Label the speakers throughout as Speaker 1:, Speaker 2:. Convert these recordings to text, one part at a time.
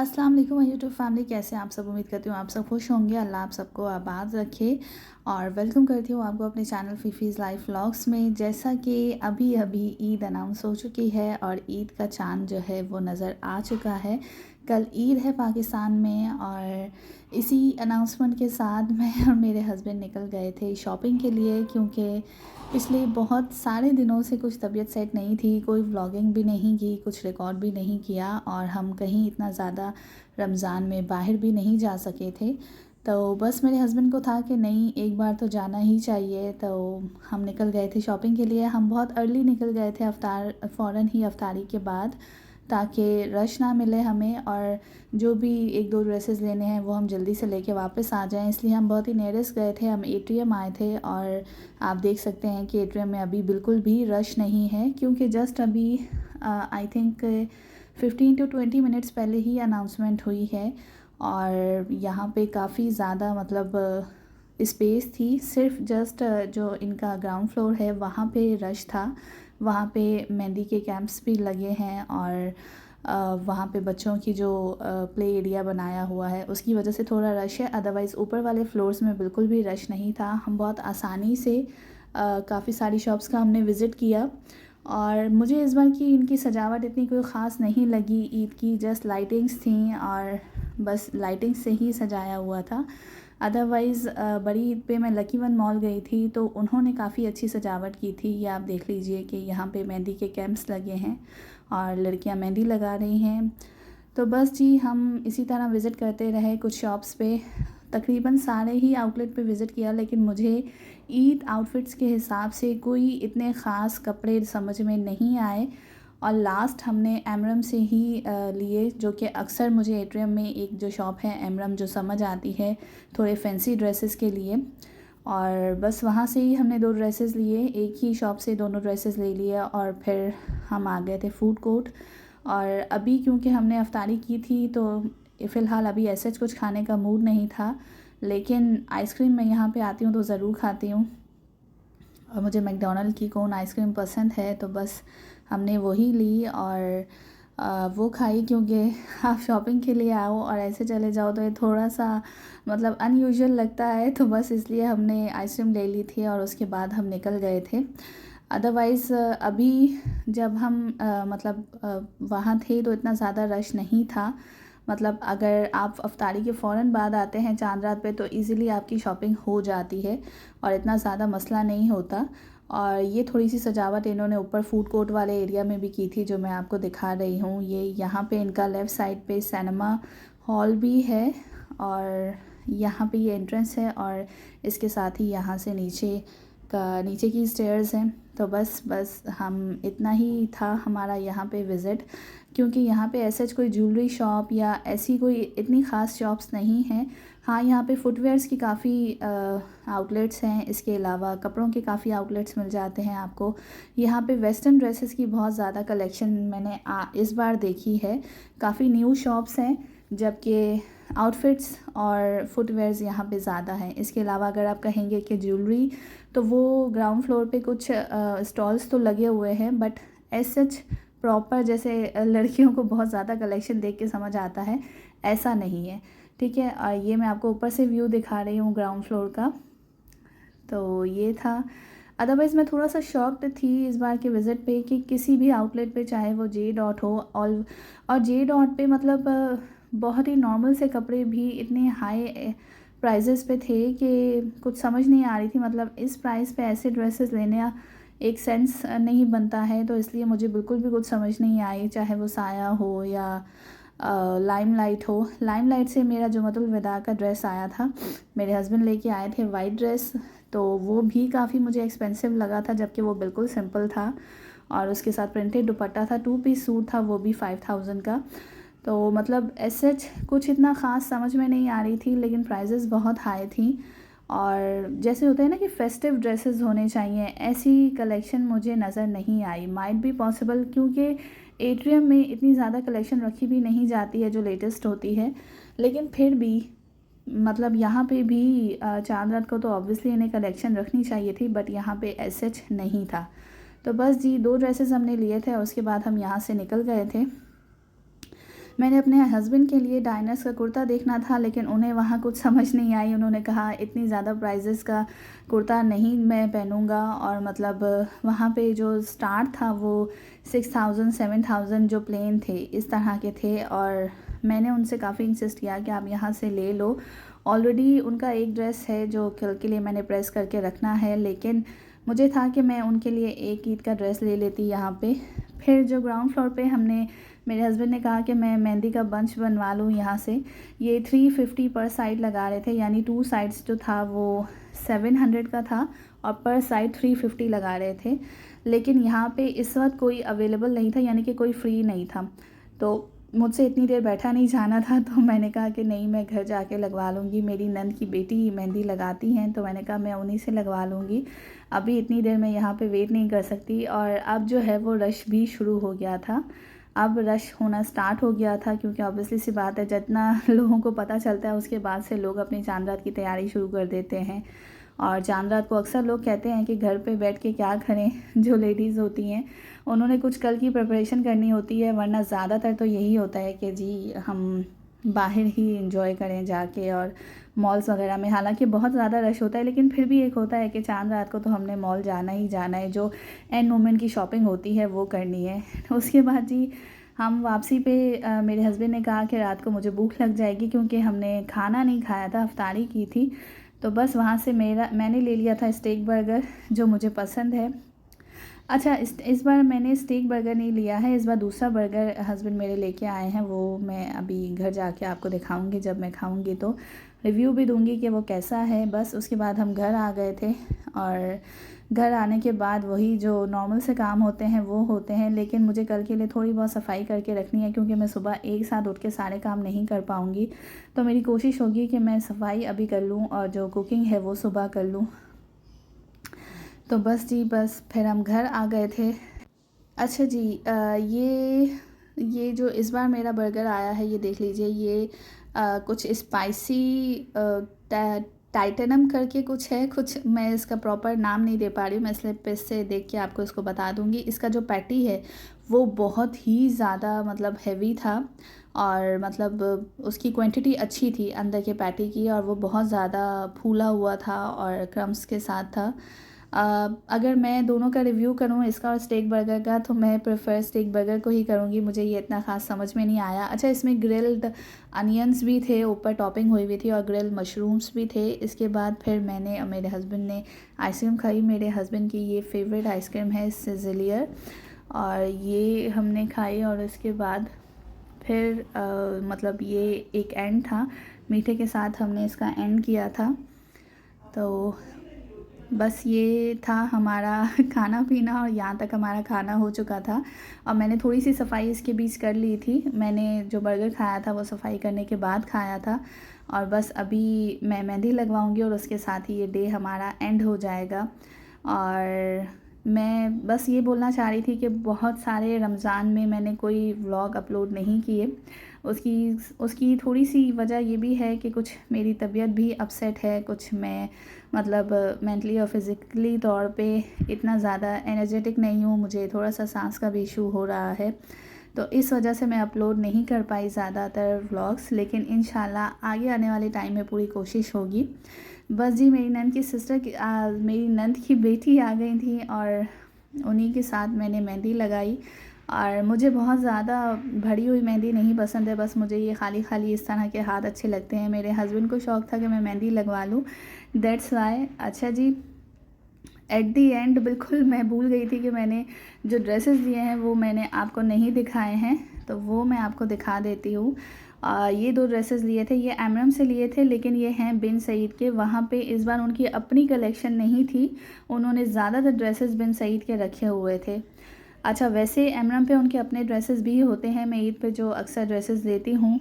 Speaker 1: अस्सलाम वालेकुम YouTube family, कैसे हैं आप सब। उम्मीद करती हूँ आप सब खुश होंगे। अल्लाह आप सबको आबाद रखे और वेलकम करती हूँ आपको अपने चैनल फ़ीफ़ीज़ लाइफ व्लॉग्स में। जैसा कि अभी अभी ईद अनाउंस हो चुकी है और ईद का चांद जो है वो नज़र आ चुका है। कल ईद है पाकिस्तान में और इसी अनाउंसमेंट के साथ मैं और मेरे हस्बैंड निकल गए थे शॉपिंग के लिए, क्योंकि पिछले बहुत सारे दिनों से कुछ तबीयत सेट नहीं थी, कोई व्लॉगिंग भी नहीं की, कुछ रिकॉर्ड भी नहीं किया और हम कहीं इतना ज़्यादा रमज़ान में बाहर भी नहीं जा सके थे। तो बस मेरे हस्बैंड को था कि नहीं, एक बार तो जाना ही चाहिए, तो हम निकल गए थे शॉपिंग के लिए। हम बहुत अर्ली निकल गए थे, फ़ौरन ही अफ्तारी के बाद, ताकि रश ना मिले हमें और जो भी एक दो ड्रेसेस लेने हैं वो हम जल्दी से लेके वापस आ जाएं। इसलिए हम बहुत ही नियरेस्ट गए थे। हम एट्रियम आए थे और आप देख सकते हैं कि एट्रियम में अभी बिल्कुल भी रश नहीं है, क्योंकि जस्ट अभी आई थिंक 15 to 20 मिनट्स पहले ही अनाउंसमेंट हुई है और यहाँ पे काफ़ी ज़्यादा मतलब स्पेस थी। सिर्फ जस्ट जो इनका ग्राउंड फ्लोर है वहाँ पे रश था। वहाँ पे मेहंदी के कैंप्स भी लगे हैं और वहाँ पे बच्चों की जो प्ले एरिया बनाया हुआ है उसकी वजह से थोड़ा रश है। अदरवाइज़ ऊपर वाले फ्लोर्स में बिल्कुल भी रश नहीं था। हम बहुत आसानी से काफ़ी सारी शॉप्स का हमने विज़िट किया और मुझे इस बार की इनकी सजावट इतनी कोई ख़ास नहीं लगी ईद की। जस्ट लाइटिंग्स थी और बस लाइटिंग से ही सजाया हुआ था। अदरवाइज़ बड़ी ईद पे मैं लकी वन मॉल गई थी तो उन्होंने काफ़ी अच्छी सजावट की थी। ये आप देख लीजिए कि यहाँ पे मेहंदी के कैंप्स लगे हैं और लड़कियाँ मेहंदी लगा रही हैं। तो बस जी, हम इसी तरह विज़िट करते रहे कुछ शॉप्स पे। तकरीबन सारे ही आउटलेट पे विज़िट किया, लेकिन मुझे ईद आउटफिट्स के हिसाब से कोई इतने ख़ास कपड़े समझ में नहीं आए और लास्ट हमने एमरम से ही लिए, जो कि अक्सर मुझे एट्रियम में एक जो शॉप है एमरम जो समझ आती है थोड़े फैंसी ड्रेसेस के लिए, और बस वहाँ से ही हमने 2 ड्रेसेस लिए। एक ही शॉप से दोनों ड्रेसेस ले लिए और फिर हम आ गए थे फूड कोर्ट। और अभी क्योंकि हमने अफ्तारी की थी तो फ़िलहाल अभी ऐसे कुछ खाने का मूड नहीं था, लेकिन आइसक्रीम मैं यहाँ पे आती हूँ तो ज़रूर खाती हूँ और मुझे मैकडॉनल्ड की कोन आइसक्रीम पसंद है। तो बस हमने वही ली और वो खाई, क्योंकि आप शॉपिंग के लिए आओ और ऐसे चले जाओ तो ये थोड़ा सा मतलब अनयूजुअल लगता है। तो बस इसलिए हमने आइसक्रीम ले ली थी और उसके बाद हम निकल गए थे। अदरवाइज़ अभी जब हम वहाँ थे तो इतना ज़्यादा रश नहीं था। मतलब अगर आप अफ्तारी के फ़ौरन बाद आते हैं चांद रात पे तो इजीली आपकी शॉपिंग हो जाती है और इतना ज़्यादा मसला नहीं होता। और ये थोड़ी सी सजावट इन्होंने ऊपर फूड कोर्ट वाले एरिया में भी की थी, जो मैं आपको दिखा रही हूँ। ये यहाँ पे इनका लेफ़्ट साइड पे सिनेमा हॉल भी है और यहाँ पे ये एंट्रेंस है और इसके साथ ही यहाँ से नीचे की स्टेयर्स हैं। तो बस हम इतना ही था हमारा यहाँ पे विज़िट, क्योंकि यहाँ पे ऐसे कोई ज्वेलरी शॉप या ऐसी कोई इतनी ख़ास शॉप्स नहीं हैं। हाँ, यहाँ पे फुटवेयर्स की काफ़ी आउटलेट्स हैं, इसके अलावा कपड़ों के काफ़ी आउटलेट्स मिल जाते हैं आपको। यहाँ पे वेस्टर्न ड्रेसेस की बहुत ज़्यादा कलेक्शन मैंने इस बार देखी है। काफ़ी न्यू शॉप्स हैं, जबकि आउटफिट्स और फुटवेयर्स यहाँ पे ज़्यादा हैं। इसके अलावा अगर आप कहेंगे कि ज्वेलरी, तो वो ग्राउंड फ्लोर पे कुछ स्टॉल्स तो लगे हुए हैं, बट एज सच प्रॉपर जैसे लड़कियों को बहुत ज़्यादा कलेक्शन देख के समझ आता है, ऐसा नहीं है। ठीक है, और ये मैं आपको ऊपर से व्यू दिखा रही हूँ ग्राउंड फ्लोर का। तो ये था। अदरवाइज़ मैं थोड़ा सा शॉक्ड थी इस बार के विज़िट पे कि किसी भी आउटलेट पे, चाहे वो जे डॉट हो और जे डॉट पे मतलब बहुत ही नॉर्मल से कपड़े भी इतने हाई प्राइजेस पे थे कि कुछ समझ नहीं आ रही थी। मतलब इस प्राइस पे ऐसे ड्रेसेस लेने एक सेंस नहीं बनता है, तो इसलिए मुझे बिल्कुल भी कुछ समझ नहीं आई, चाहे वो साया हो या लाइमलाइट हो। लाइमलाइट से मेरा जो मतुल विदा का ड्रेस आया था, मेरे हस्बैंड लेके आए थे वाइट ड्रेस, तो वो भी काफ़ी मुझे एक्सपेंसिव लगा था, जबकि वो बिल्कुल सिंपल था और उसके साथ प्रिंटेड दुपट्टा था। 2 पीस सूट था, वो भी 5000 का। तो मतलब ऐसे कुछ इतना ख़ास समझ में नहीं आ रही थी, लेकिन प्राइजेस बहुत हाई थी। और जैसे होता है ना कि फेस्टिव ड्रेसेस होने चाहिए, ऐसी कलेक्शन मुझे नज़र नहीं आई। माइट बी पॉसिबल क्योंकि एट्रियम में इतनी ज़्यादा कलेक्शन रखी भी नहीं जाती है जो लेटेस्ट होती है, लेकिन फिर भी मतलब यहाँ पे भी चांद रात को तो ऑब्वियसली इन्हें कलेक्शन रखनी चाहिए थी, बट यहाँ पे ऐसे नहीं था। तो बस जी, 2 ड्रेसेस हमने लिए थे और उसके बाद हम यहाँ से निकल गए थे। मैंने अपने हस्बैंड के लिए डाइनर्स का कुर्ता देखना था, लेकिन उन्हें वहाँ कुछ समझ नहीं आई। उन्होंने कहा इतनी ज़्यादा प्राइजेस का कुर्ता नहीं मैं पहनूँगा, और मतलब वहाँ पे जो स्टार्ट था वो 6000 7000 जो प्लेन थे इस तरह के थे। और मैंने उनसे काफ़ी इंसिस्ट किया कि आप यहाँ से ले लो। ऑलरेडी उनका एक ड्रेस है जो कल के लिए मैंने प्रेस करके रखना है, लेकिन मुझे था कि मैं उनके लिए एक ईद का ड्रेस ले लेती यहाँ पे। फिर जो ग्राउंड फ्लोर पे हमने, मेरे हस्बैंड ने कहा कि मैं मेहंदी का बंच बनवा लूँ यहाँ से। ये 350 पर साइड लगा रहे थे, यानी 2 साइड्स जो था वो 700 का था और पर साइड 350 लगा रहे थे। लेकिन यहाँ पे इस वक्त कोई अवेलेबल नहीं था, यानी कि कोई फ्री नहीं था। तो मुझसे इतनी देर बैठा नहीं जाना था, तो मैंने कहा कि नहीं, मैं घर जाके लगवा लूँगी। मेरी नंद की बेटी मेहंदी लगाती हैं, तो मैंने कहा मैं उन्हीं से लगवा लूँगी। अभी इतनी देर मैं यहाँ पे वेट नहीं कर सकती। और अब जो है वो रश भी शुरू हो गया था। अब रश होना स्टार्ट हो गया था, क्योंकि ऑब्वियसली सी बात है, जितना लोगों को पता चलता है उसके बाद से लोग अपनी चांद रात की तैयारी शुरू कर देते हैं। और चांद रात को अक्सर लोग कहते हैं कि घर पे बैठ के क्या करें, जो लेडीज़ होती हैं उन्होंने कुछ कल की प्रिपरेशन करनी होती है, वरना ज़्यादातर तो यही होता है कि जी हम बाहर ही इंजॉय करें जाके और मॉल्स वगैरह में। हालांकि बहुत ज़्यादा रश होता है, लेकिन फिर भी एक होता है कि चांद रात को तो हमने मॉल जाना ही जाना है, जो एंड मोमेंट की शॉपिंग होती है वो करनी है। उसके बाद जी हम वापसी पे मेरे हस्बैंड ने कहा कि रात को मुझे भूख लग जाएगी, क्योंकि हमने खाना नहीं खाया था, अफ्तारी की थी। तो बस वहाँ से मैंने ले लिया था स्टेक बर्गर, जो मुझे पसंद है। अच्छा, इस बार मैंने स्टेक बर्गर नहीं लिया है, इस बार दूसरा बर्गर हस्बैंड मेरे लेके आए हैं। वो मैं अभी घर जाके आपको दिखाऊंगी, जब मैं खाऊंगी तो रिव्यू भी दूंगी कि वो कैसा है। बस उसके बाद हम घर आ गए थे, और घर आने के बाद वही जो नॉर्मल से काम होते हैं वो होते हैं। लेकिन मुझे कल के लिए थोड़ी बहुत सफाई करके रखनी है, क्योंकि मैं सुबह एक साथ उठ के सारे काम नहीं कर पाऊँगी। तो मेरी कोशिश होगी कि मैं सफाई अभी कर लूँ और जो कुकिंग है वो सुबह कर लूँ। तो बस जी, बस फिर हम घर आ गए थे। अच्छा जी, ये जो इस बार मेरा बर्गर आया है, ये देख लीजिए। ये कुछ स्पाइसी टाइटेनम करके कुछ है, कुछ मैं इसका प्रॉपर नाम नहीं दे पा रही हूँ, मैं इसलिए पे से देख के आपको इसको बता दूँगी। इसका जो पैटी है वो बहुत ही ज़्यादा मतलब हैवी था, और मतलब उसकी क्वांटिटी अच्छी थी अंदर के पैटी की, और वो बहुत ज़्यादा फूला हुआ था और क्रम्स के साथ था। अगर मैं दोनों का रिव्यू करूँ, इसका और स्टेक बर्गर का, तो मैं प्रेफर स्टेक बर्गर को ही करूँगी। मुझे ये इतना ख़ास समझ में नहीं आया। अच्छा, इसमें ग्रिल्ड अनियंस भी थे, ऊपर टॉपिंग हुई हुई थी, और ग्रिल्ड मशरूम्स भी थे। इसके बाद फिर मैंने और मेरे हस्बैंड ने आइसक्रीम खाई। मेरे हस्बैंड की ये फेवरेट आइसक्रीम है सिज़लियर, और ये हमने खाई। और इसके बाद फिर मतलब ये एक एंड था, मीठे के साथ हमने इसका एंड किया था। तो बस ये था हमारा खाना पीना, और यहाँ तक हमारा खाना हो चुका था। और मैंने थोड़ी सी सफाई इसके बीच कर ली थी। मैंने जो बर्गर खाया था वो सफाई करने के बाद खाया था। और बस अभी मैं मेहंदी लगवाऊंगी, और उसके साथ ही ये डे हमारा एंड हो जाएगा। और मैं बस ये बोलना चाह रही थी कि बहुत सारे रमज़ान में मैंने कोई व्लॉग अपलोड नहीं किए। उसकी थोड़ी सी वजह ये भी है कि कुछ मेरी तबीयत भी अपसेट है, कुछ मैं मतलब मेंटली और फिज़िकली तौर पे इतना ज़्यादा एनर्जेटिक नहीं हूँ। मुझे थोड़ा सा सांस का भी इशू हो रहा है, तो इस वजह से मैं अपलोड नहीं कर पाई ज़्यादातर व्लॉग्स। लेकिन इंशाल्लाह आगे आने वाले टाइम में पूरी कोशिश होगी। बस जी, मेरी नंद की बेटी आ गई थी, और उन्हीं के साथ मैंने मेहंदी लगाई। और मुझे बहुत ज़्यादा भरी हुई मेहंदी नहीं पसंद है, बस मुझे ये खाली खाली इस तरह के हाथ अच्छे लगते हैं। मेरे हस्बैंड को शौक़ था कि मैं मेहंदी लगवा लूँ, दैट्स वाई। अच्छा जी, एट दी एंड बिल्कुल मैं भूल गई थी कि मैंने जो ड्रेसेस दिए हैं वो मैंने आपको नहीं दिखाए हैं, तो वो मैं आपको दिखा देती हूँ। ये 2 ड्रेसेस लिए थे, ये एमरम से लिए थे, लेकिन ये हैं बिन सईद के। वहाँ पे इस बार उनकी अपनी कलेक्शन नहीं थी, उन्होंने ज़्यादातर ड्रेसेस बिन सईद के रखे हुए थे। अच्छा, वैसे एमरम पे उनके अपने ड्रेसेस भी होते हैं। मैं ईद पे जो अक्सर ड्रेसेस लेती हूँ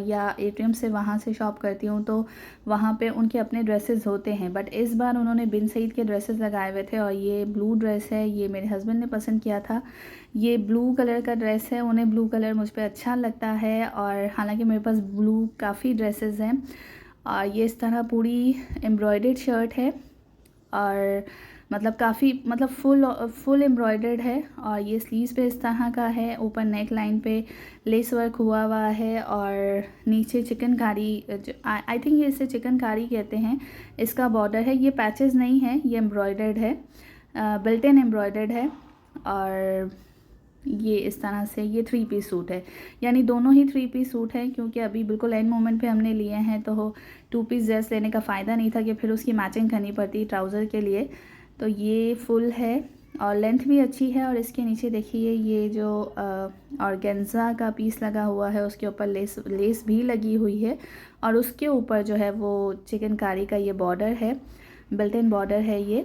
Speaker 1: या एटीएम से वहाँ से शॉप करती हूँ, तो वहाँ पे उनके अपने ड्रेसेस होते हैं। बट इस बार उन्होंने बिन सईद के ड्रेसेस लगाए हुए थे। और ये ब्लू ड्रेस है, ये मेरे हस्बैंड ने पसंद किया था। ये ब्लू कलर का ड्रेस है, उन्हें ब्लू कलर मुझ पर अच्छा लगता है। और हालांकि मेरे पास ब्लू काफ़ी ड्रेसेस हैं। और ये इस तरह पूरी एम्ब्रॉयडर्ड शर्ट है, और मतलब काफ़ी मतलब फुल एम्ब्रॉयडर्ड है। और ये स्लीव्स पे इस तरह का है, ऊपर नेक लाइन पे लेस वर्क हुआ है और नीचे चिकनकारी, आई थिंक ये इसे चिकनकारी कहते हैं, इसका बॉर्डर है। ये पैचेस नहीं है, ये एम्ब्रॉयडर्ड है, बिल्ट इन एम्ब्रॉयडर्ड है। और ये इस तरह से ये 3 पीस सूट है, यानी दोनों ही 3 पीस सूट है, क्योंकि अभी बिल्कुल एंड मोमेंट पे हमने लिए हैं, तो 2 पीस ड्रेस लेने का फ़ायदा नहीं था कि फिर उसकी मैचिंग करनी पड़ती ट्राउज़र के लिए। तो ये फुल है और लेंथ भी अच्छी है। और इसके नीचे देखिए ये जो ऑर्गेन्जा का पीस लगा हुआ है, उसके ऊपर लेस भी लगी हुई है और उसके ऊपर जो है वो चिकनकारी का ये बॉर्डर है, बिल्ट इन बॉर्डर है ये।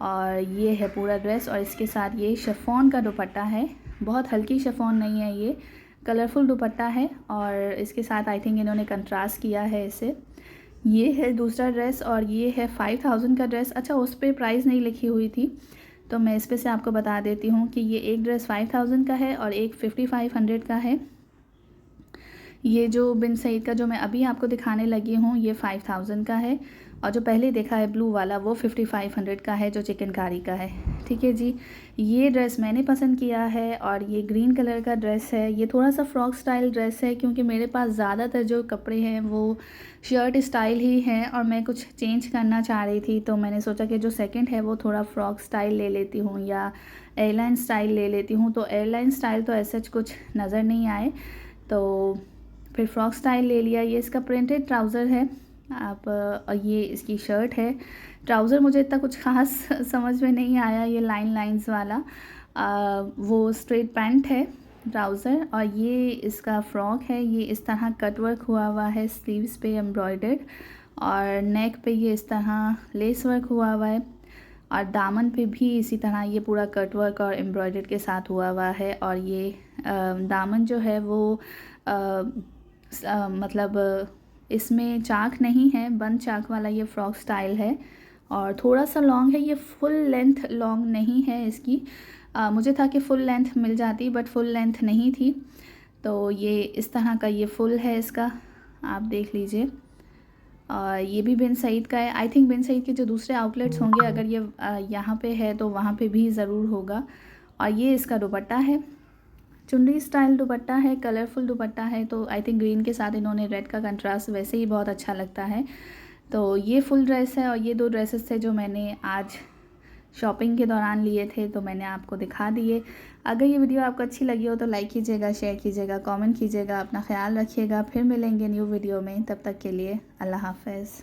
Speaker 1: और ये है पूरा ड्रेस और इसके साथ ये शिफॉन का दुपट्टा है, बहुत हल्की शिफॉन नहीं है, ये कलरफुल दुपट्टा है। और इसके साथ आई थिंक इन्होंने कंट्रास्ट किया है इसे। ये है दूसरा ड्रेस और ये है 5000 का ड्रेस। अच्छा, उस पर प्राइस नहीं लिखी हुई थी, तो मैं इस पे से आपको बता देती हूँ कि ये एक ड्रेस 5000 का है और एक 5500 का है। ये जो बिन सईद का जो मैं अभी आपको दिखाने लगी हूँ ये 5000 का है, और जो पहले देखा है ब्लू वाला वो 5500 का है, जो चिकनकारी का है। ठीक है जी, ये ड्रेस मैंने पसंद किया है और ये ग्रीन कलर का ड्रेस है। ये थोड़ा सा फ्रॉक स्टाइल ड्रेस है, क्योंकि मेरे पास ज़्यादातर जो कपड़े हैं वो शर्ट स्टाइल ही हैं और मैं कुछ चेंज करना चाह रही थी, तो मैंने सोचा कि जो सेकंड है वो थोड़ा फ्रॉक स्टाइल ले लेती हूँ या एयरलाइन स्टाइल ले लेती हूँ। तो एयरलाइन स्टाइल तो ऐसा कुछ नज़र नहीं आए, तो फिर फ्रॉक स्टाइल ले लिया। ये इसका प्रिंटेड ट्राउज़र है आप, ये इसकी शर्ट है। ट्राउज़र मुझे इतना कुछ ख़ास समझ में नहीं आया, ये लाइंस वाला वो स्ट्रेट पैंट है ट्राउज़र। और ये इसका फ़्रॉक है, ये इस तरह कट वर्क हुआ है, स्लीव्स पे एम्ब्रॉयडर्ड और नेक पे ये इस तरह लेस वर्क हुआ है और दामन पे भी इसी तरह ये पूरा कट वर्क और एम्ब्रॉयडर्ड के साथ हुआ है। और ये दामन जो है वो मतलब इसमें चाक नहीं है, बंद चाक वाला ये फ्रॉक स्टाइल है और थोड़ा सा लॉन्ग है। ये फुल लेंथ लॉन्ग नहीं है इसकी, मुझे था कि फ़ुल लेंथ मिल जाती बट फुल लेंथ नहीं थी। तो ये इस तरह का ये फुल है इसका, आप देख लीजिए। और ये भी बिन सईद का है। आई थिंक बिन सईद के जो दूसरे आउटलेट्स होंगे, अगर ये यहाँ पे है तो वहाँ पे भी ज़रूर होगा। और ये इसका दुपट्टा है, चुनरी स्टाइल दुपट्टा है, कलरफुल दुपट्टा है। तो आई थिंक ग्रीन के साथ इन्होंने रेड का कंट्रास्ट वैसे ही बहुत अच्छा लगता है। तो ये फुल ड्रेस है और ये 2 ड्रेसेस थे जो मैंने आज शॉपिंग के दौरान लिए थे, तो मैंने आपको दिखा दिए। अगर ये वीडियो आपको अच्छी लगी हो तो लाइक कीजिएगा, शेयर कीजिएगा, कमेंट कीजिएगा। अपना ख्याल रखिएगा, फिर मिलेंगे न्यू वीडियो में। तब तक के लिए अल्लाह हाफ़िज़।